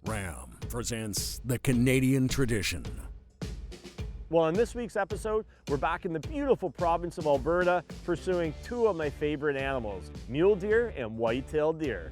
Ram presents the Canadian tradition. Well, in this week's episode, we're back in the beautiful province of Alberta pursuing two of my favorite animals, mule deer and whitetail deer.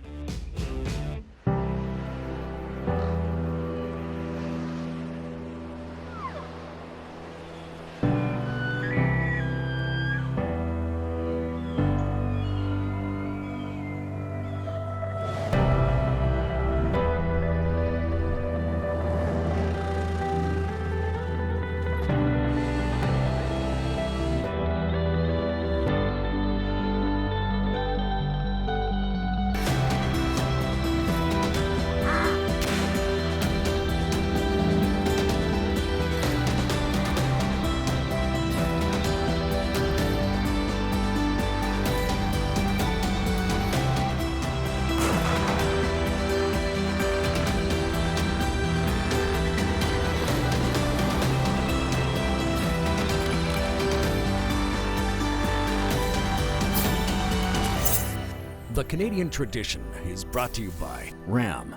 The Canadian tradition is brought to you by Ram,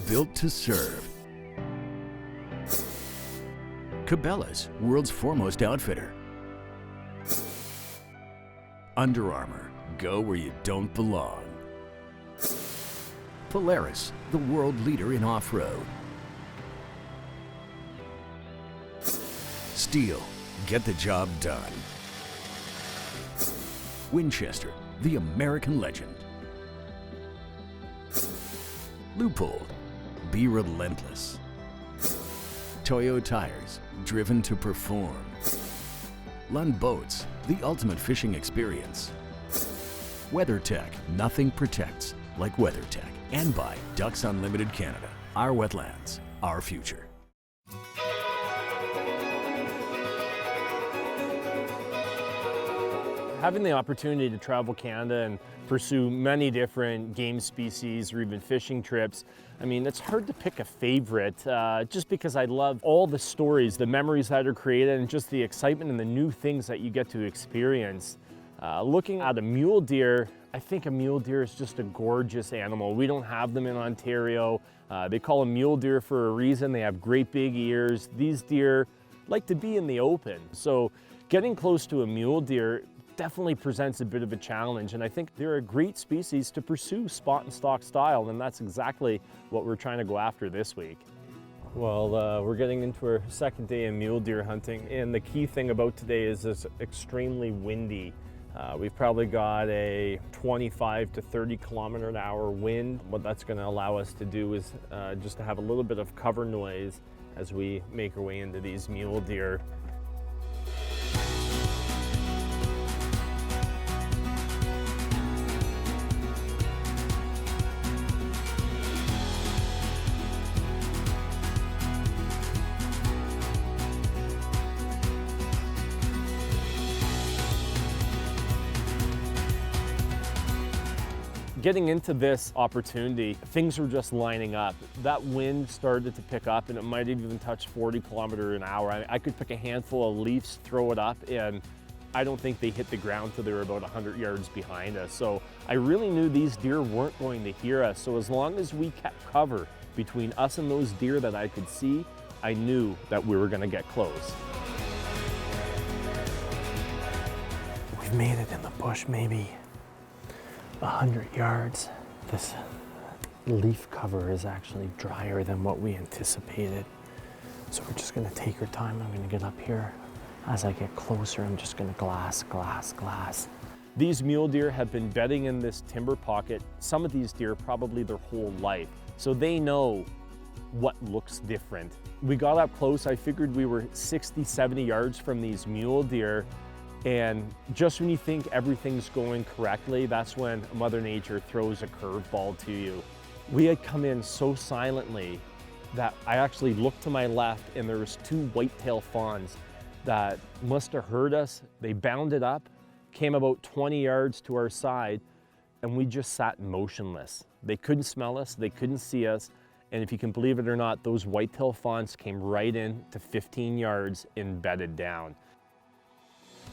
built to serve. Cabela's, world's foremost outfitter. Under Armour, go where you don't belong. Polaris, the world leader in off-road. Steel, get the job done. Winchester, the American legend. Loophole, be relentless. Toyo Tires, driven to perform. Lund Boats, the ultimate fishing experience. WeatherTech, nothing protects like WeatherTech. And by Ducks Unlimited Canada, our wetlands, our future. Having the opportunity to travel Canada and pursue many different game species or even fishing trips, I mean, it's hard to pick a favorite just because I love all the stories, the memories that are created, and just the excitement and the new things that you get to experience. Looking at a mule deer, I think a mule deer is just a gorgeous animal. We don't have them in Ontario. They call them mule deer for a reason. They have great big ears. These deer like to be in the open. So getting close to a mule deer definitely presents a bit of a challenge, and I think they're a great species to pursue spot and stalk style, and that's exactly what we're trying to go after this week. Well, we're getting into our second day of mule deer hunting, and the key thing about today is it's extremely windy. We've probably got a 25 to 30 kilometer an hour wind. What that's going to allow us to do is just to have a little bit of cover noise as we make our way into these mule deer. Getting into this opportunity, things were just lining up. That wind started to pick up and it might have even touched 40 kilometers an hour. I could pick a handful of leaves, throw it up, and I don't think they hit the ground till they were about 100 yards behind us. So I really knew these deer weren't going to hear us. So as long as we kept cover between us and those deer that I could see, I knew that we were gonna get close. We've made it in the bush maybe 100 yards. This leaf cover is actually drier than what we anticipated. So we're just gonna take our time. I'm gonna get up here. As I get closer, I'm just gonna glass. These mule deer have been bedding in this timber pocket, some of these deer probably their whole life. So they know what looks different. We got up close, I figured we were 60, 70 yards from these mule deer. And just when you think everything's going correctly, that's when Mother Nature throws a curveball to you. We had come in so silently that I actually looked to my left and there was two whitetail fawns that must have heard us. They bounded up, came about 20 yards to our side, and we just sat motionless. They couldn't smell us, they couldn't see us, and if you can believe it or not, those whitetail fawns came right in to 15 yards and bedded down.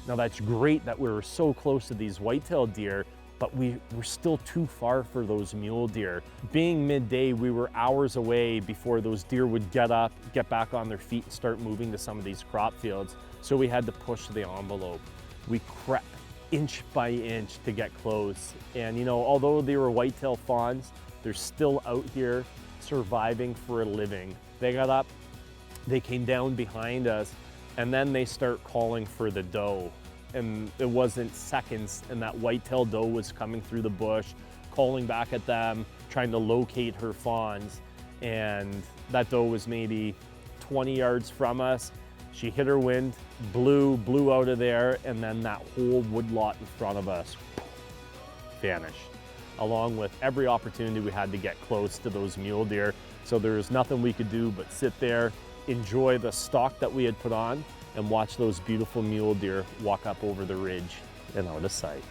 Now that's great that we were so close to these whitetail deer, but we were still too far for those mule deer. Being midday, we were hours away before those deer would get up, get back on their feet and start moving to some of these crop fields. So we had to push the envelope. We crept inch by inch to get close. And you know, although they were whitetail fawns, they're still out here surviving for a living. They got up, they came down behind us, and then they start calling for the doe. And it wasn't seconds, and that whitetail doe was coming through the bush, calling back at them, trying to locate her fawns. And that doe was maybe 20 yards from us. She hit her wind, blew out of there, and then that whole woodlot in front of us vanished, along with every opportunity we had to get close to those mule deer. So there was nothing we could do but sit there, enjoy the stalk that we had put on, and watch those beautiful mule deer walk up over the ridge and out of sight.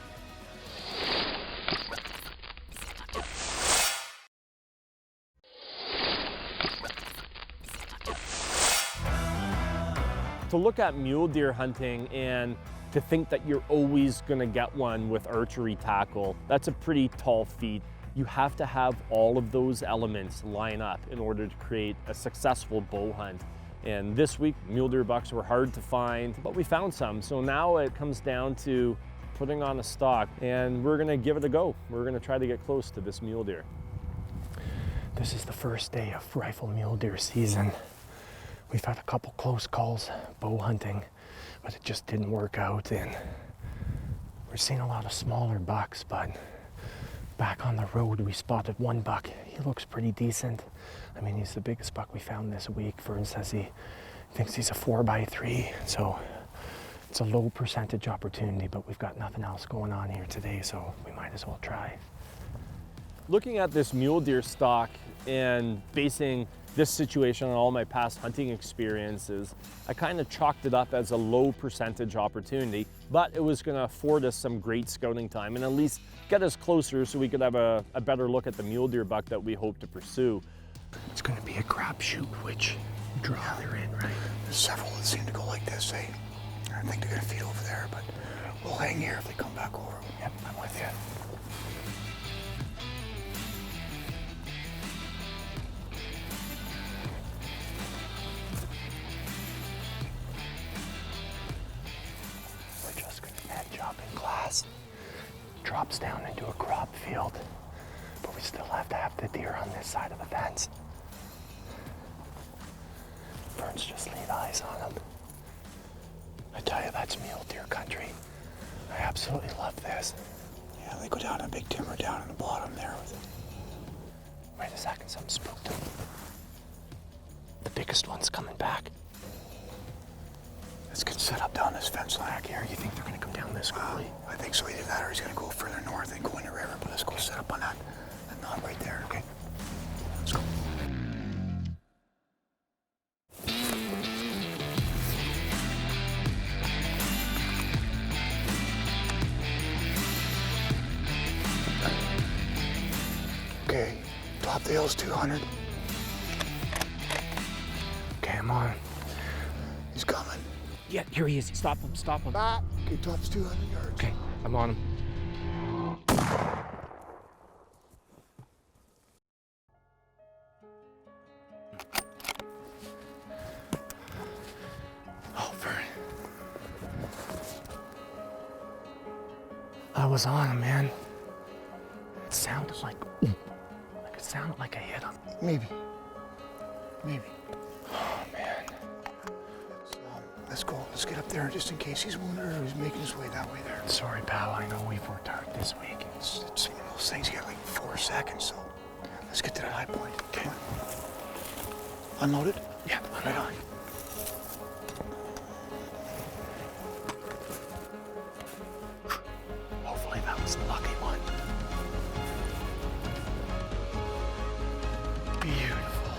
To look at mule deer hunting and to think that you're always gonna get one with archery tackle, that's a pretty tall feat. You have to have all of those elements line up in order to create a successful bow hunt. And this week, mule deer bucks were hard to find, but we found some. So now it comes down to putting on a stalk, and we're gonna give it a go. We're gonna try to get close to this mule deer. This is the first day of rifle mule deer season. We've had a couple close calls bow hunting, but it just didn't work out. And we're seeing a lot of smaller bucks, but back on the road, we spotted one buck. He looks pretty decent. I mean, he's the biggest buck we found this week. Vern says he thinks he's a 4x3, so it's a low percentage opportunity, but we've got nothing else going on here today, so we might as well try. Looking at this mule deer stock and basing this situation on all my past hunting experiences, I kind of chalked it up as a low percentage opportunity, but it was gonna afford us some great scouting time and at least get us closer so we could have a better look at the mule deer buck that we hope to pursue. It's gonna be a crapshoot which draw they're in, right? There's several that seem to go like this, eh? I think they're gonna feed over there, but we'll hang here if they come back over. Yep, I'm with you. We're just gonna edge up in class. Drops down into a crop field, but we still have to have the deer on this side of the fence. Vern's just laid eyes on him. I tell you, that's mule deer country. I absolutely love this. Yeah, they go down a big timber down in the bottom there with it. Wait a second, something spooked him. The biggest one's coming back. Let's get set up down this fence line. Back here, you think they're gonna come down this quickly? I think so. Either that or he's gonna go further north and go in the river, but let's go set up on that knot right there, okay? Let's go. Okay, top the hill's 200. Okay, I'm on. He's coming. Yeah, here he is. Stop him, stop him. Back. Okay, top's 200 yards. Okay, I'm on him. Oh, Vern. I was on him, man. It sounded like it sounded like I hit him. Maybe. Oh, man. Let's go. Let's get up there just in case he's wounded or he's making his way that way there. Sorry, pal. I know we've worked hard this week. It's one of those things you get like 4 seconds, so let's get to that high point. Okay. Unloaded? Yeah, Right on. Hopefully that was the lucky one. Beautiful.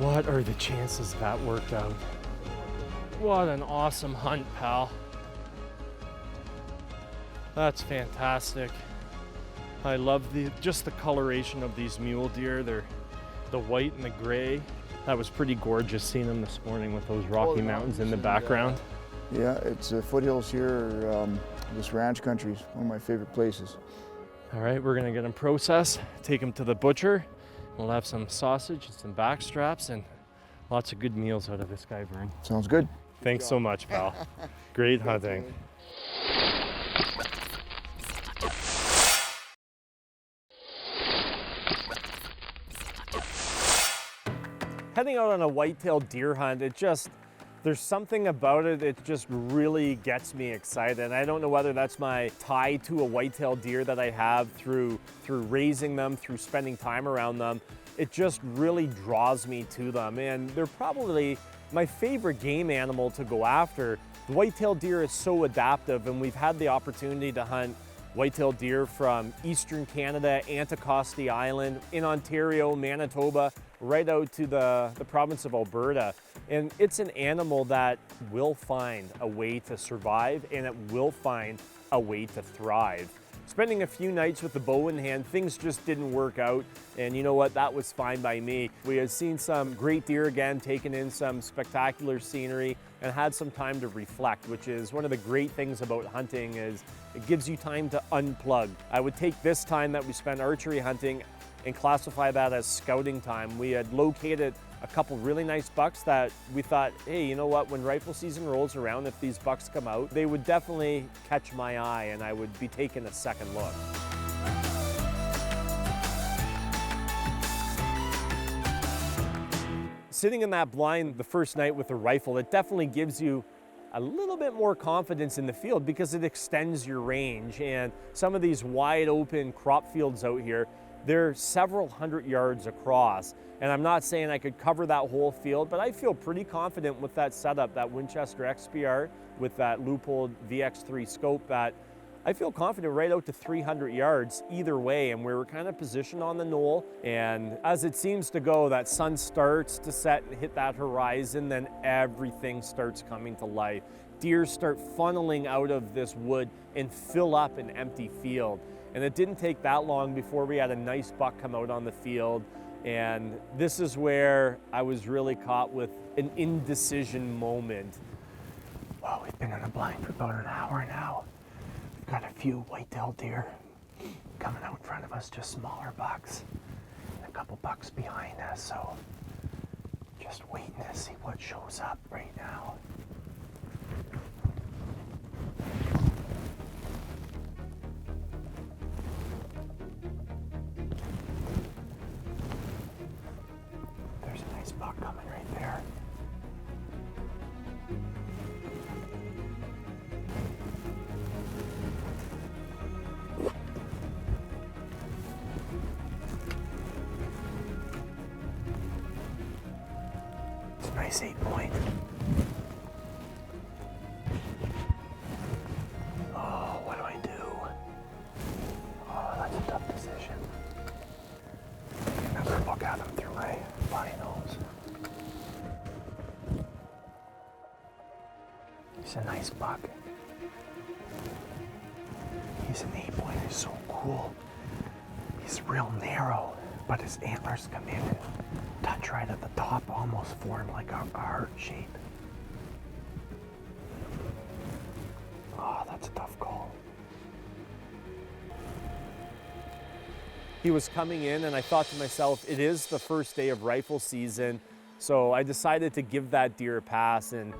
What are the chances that worked out? What an awesome hunt, pal. That's fantastic. I love just the coloration of these mule deer. They're the white and the gray. That was pretty gorgeous seeing them this morning with those Rocky Mountains in the background. Yeah, it's foothills here. This ranch country is one of my favorite places. All right, we're gonna get him processed, take him to the butcher. We'll have some sausage and some back straps and lots of good meals out of this guy, Vern. Sounds good. Thanks so much, pal. Great hunting. Heading out on a whitetail deer hunt, there's something about it, it just really gets me excited. I don't know whether that's my tie to a whitetail deer that I have through raising them, through spending time around them. It just really draws me to them, and they're probably my favorite game animal to go after. The whitetail deer is so adaptive, and we've had the opportunity to hunt whitetail deer from Eastern Canada, Anticosti Island, in Ontario, Manitoba, right out to the province of Alberta. And it's an animal that will find a way to survive, and it will find a way to thrive. Spending a few nights with the bow in hand, things just didn't work out, and you know what, that was fine by me. We had seen some great deer again, taken in some spectacular scenery, and had some time to reflect, which is one of the great things about hunting, is it gives you time to unplug. I would take this time that we spent archery hunting and classify that as scouting time. We had located a couple really nice bucks that we thought, hey, you know what, when rifle season rolls around, if these bucks come out, they would definitely catch my eye and I would be taking a second look. Sitting in that blind the first night with a rifle, it definitely gives you a little bit more confidence in the field because it extends your range. And some of these wide open crop fields out here, they're several hundred yards across. And I'm not saying I could cover that whole field, but I feel pretty confident with that setup, that Winchester XPR with that Leupold VX3 scope, that I feel confident right out to 300 yards either way. And we were kind of positioned on the knoll. And as it seems to go, that sun starts to set and hit that horizon, then everything starts coming to life. Deer start funneling out of this wood and fill up an empty field. And it didn't take that long before we had a nice buck come out on the field. And this is where I was really caught with an indecision moment. Well, we've been in the blind for about an hour now. We've got a few whitetail deer coming out in front of us, just smaller bucks, and a couple bucks behind us, so just waiting to see what shows up right now. There's a nice buck coming right there. It's a nice 8-point. Oh, what do I do? Oh, that's a tough decision. Another look at him through my binos. He's a nice buck. He's an 8-point. He's so cool. He's real narrow, but his antlers come in and touch right at the top, almost form like a heart shape. Oh, that's a tough call. He was coming in and I thought to myself, it is the first day of rifle season, so I decided to give that deer a pass. And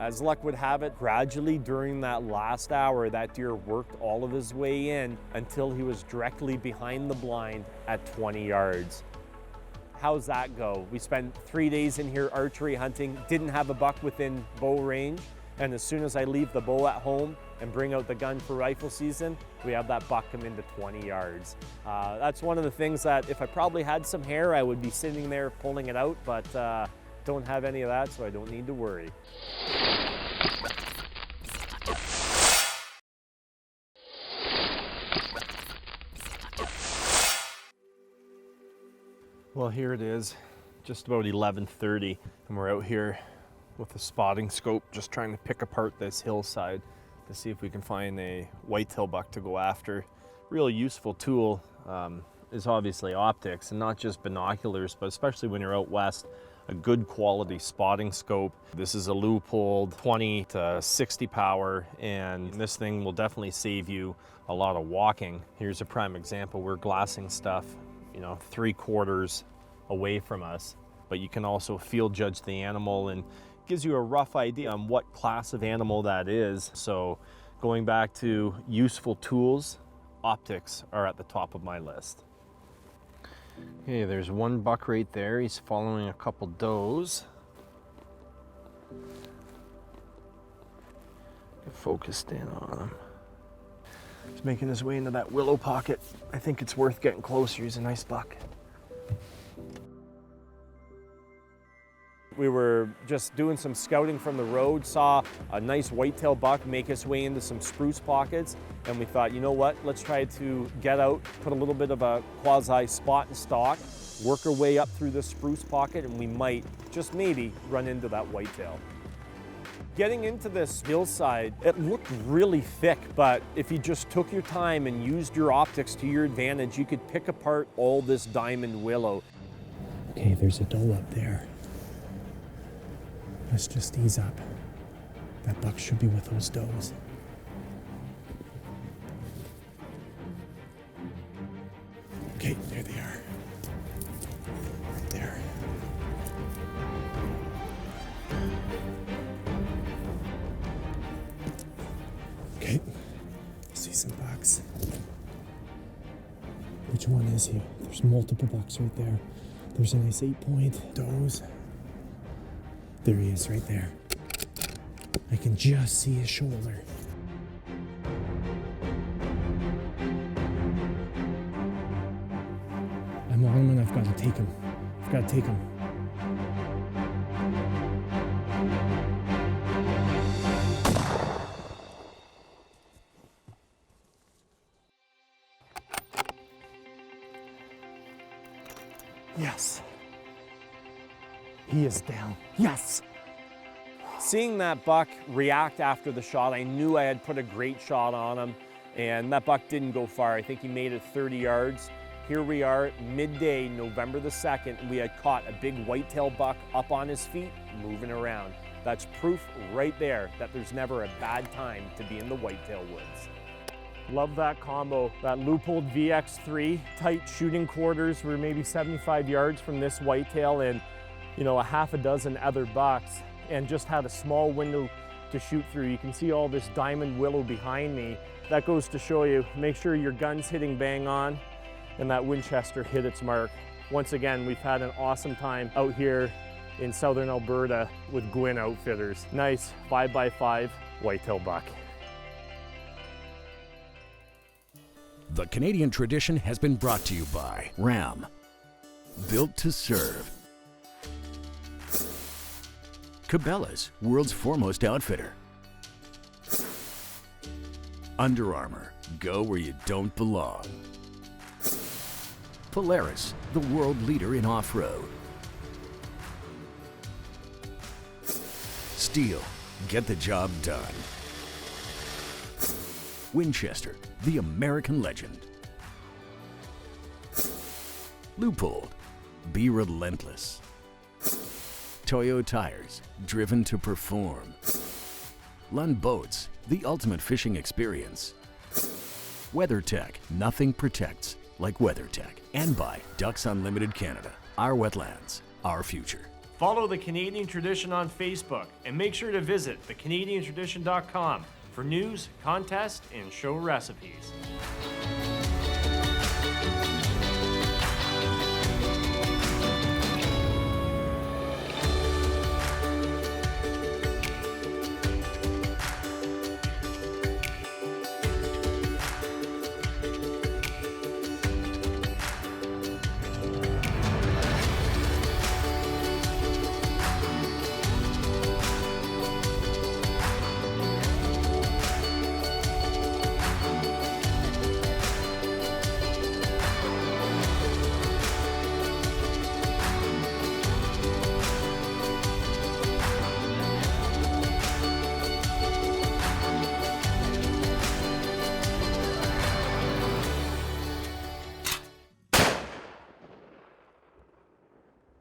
as luck would have it, gradually during that last hour, that deer worked all of his way in until he was directly behind the blind at 20 yards. How's that go? We spent 3 days in here archery hunting, didn't have a buck within bow range, and as soon as I leave the bow at home and bring out the gun for rifle season, we have that buck come into 20 yards. That's one of the things that if I probably had some hair, I would be sitting there pulling it out, but don't have any of that, so I don't need to worry. Well, here it is, just about 11:30, and we're out here with a spotting scope, just trying to pick apart this hillside to see if we can find a whitetail buck to go after. Real useful tool is obviously optics, and not just binoculars, but especially when you're out west a good quality spotting scope. This is a Leupold 20 to 60 power, and this thing will definitely save you a lot of walking. Here's a prime example. We're glassing stuff, 3/4 away from us, but you can also field judge the animal and gives you a rough idea on what class of animal that is. So going back to useful tools, optics are at the top of my list. Okay, there's one buck right there. He's following a couple does. Get focused in on him. He's making his way into that willow pocket. I think it's worth getting closer. He's a nice buck. We were just doing some scouting from the road, saw a nice whitetail buck make his way into some spruce pockets, and we thought, you know what, let's try to get out, put a little bit of a quasi spot and stalk, work our way up through this spruce pocket, and we might, just maybe, run into that whitetail. Getting into this hillside, it looked really thick, but if you just took your time and used your optics to your advantage, you could pick apart all this diamond willow. Okay, there's a doe up there. Let's just ease up. That buck should be with those does. Okay, there they are. Right there. Okay, I see some bucks. Which one is he? There's multiple bucks right there. There's a nice 8-point does. There he is, right there. I can just see his shoulder. I'm on him and I've got to take him. I've got to take him. Yes. He is down. Yes. Seeing that buck react after the shot, I knew I had put a great shot on him, and that buck didn't go far. I think he made it 30 yards. Here we are, midday, November the 2nd, and we had caught a big whitetail buck up on his feet, moving around. That's proof right there that there's never a bad time to be in the whitetail woods. Love that combo, that Leupold VX3, tight shooting quarters. We're maybe 75 yards from this whitetail and a half a dozen other bucks, and just had a small window to shoot through. You can see all this diamond willow behind me. That goes to show you, make sure your gun's hitting bang on and that Winchester hit its mark. Once again, we've had an awesome time out here in southern Alberta with Gwin Outfitters. Nice 5x5 whitetail buck. The Canadian Tradition has been brought to you by Ram. Built to serve. Cabela's, world's foremost outfitter. Under Armour, go where you don't belong. Polaris, the world leader in off-road. Steel, get the job done. Winchester, the American legend. Leupold, be relentless. Toyo Tires, driven to perform. Lund Boats, the ultimate fishing experience. WeatherTech, nothing protects like WeatherTech. And by Ducks Unlimited Canada, our wetlands, our future. Follow The Canadian Tradition on Facebook and make sure to visit thecanadiantradition.com for news, contests, and show recipes.